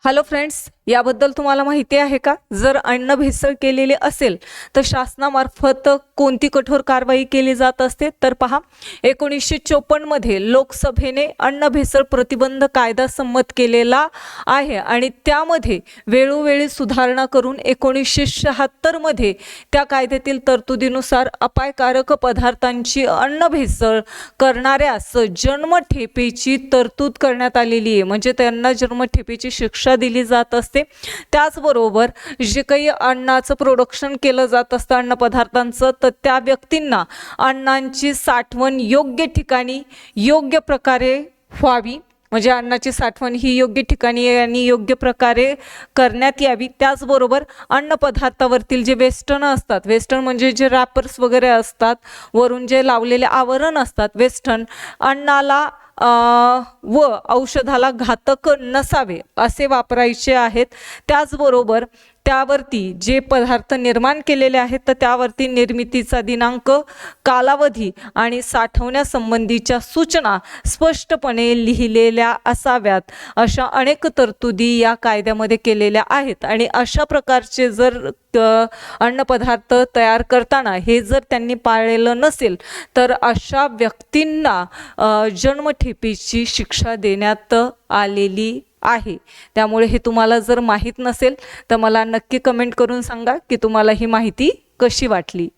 Hello friends, याबद्दल तुम्हाला माहिती आहे का? जर अन्न भेसळ केलेले असेल तर शासनामार्फत कोणती कठोर कारवाई केली जात असते? तर पहा, 1954 मध्ये लोकसभेने अन्न भेसळ प्रतिबंध कायदा संमत केलेला आहे आणि त्यामध्ये वेळोवेळी सुधारणा करून 1976 मध्ये त्या कायद्यातील तरतुदीनुसार अपायकारक पदार्थांची अन्न भेसळ करणाऱ्यास जन्मठेपेची तरतूद करण्यात आलेली आहे. म्हणजे त्यांना जन्मठेपेची शिक्षा दिली जात असते. त्याचबरोबर जे काही अन्नाचं प्रोडक्शन केलं जात असतं अन्न पदार्थांचं, तर त्या व्यक्तींना अन्नांची साठवण योग्य ठिकाणी योग्य प्रकारे व्हावी. म्हणजे अन्नाची साठवण ही योग्य ठिकाणी आणि योग्य प्रकारे करण्यात यावी. त्याचबरोबर अन्न पदार्थावरतील जे वेस्टर्न असतात, वेस्टर्न म्हणजे जे रॅपर्स वगैरे असतात, वरून जे लावलेले आवरण असतात, वेस्टर्न अन्नाला व औषधाला घातक नसावे असे वापरायचे आहेत. त्याचबरोबर त्यावरती जे पदार्थ निर्माण केलेले आहेत तर त्यावरती निर्मितीचा दिनांक, कालावधी आणि साठवण्यासंबंधीच्या सूचना स्पष्टपणे लिहिलेल्या असाव्यात. अशा अनेक तरतुदी या कायद्यामध्ये केलेल्या आहेत आणि अशा प्रकारचे जर अन्नपदार्थ तयार करताना हे जर त्यांनी पाळलेलं नसेल तर अशा व्यक्तींना जन्मठेपेची शिक्षा देण्यात आलेली आहे. त्यामुळे हे तुम्हाला जर माहीत नसेल तर मला नक्की कमेंट करून सांगा की तुम्हाला ही माहिती कशी वाटली.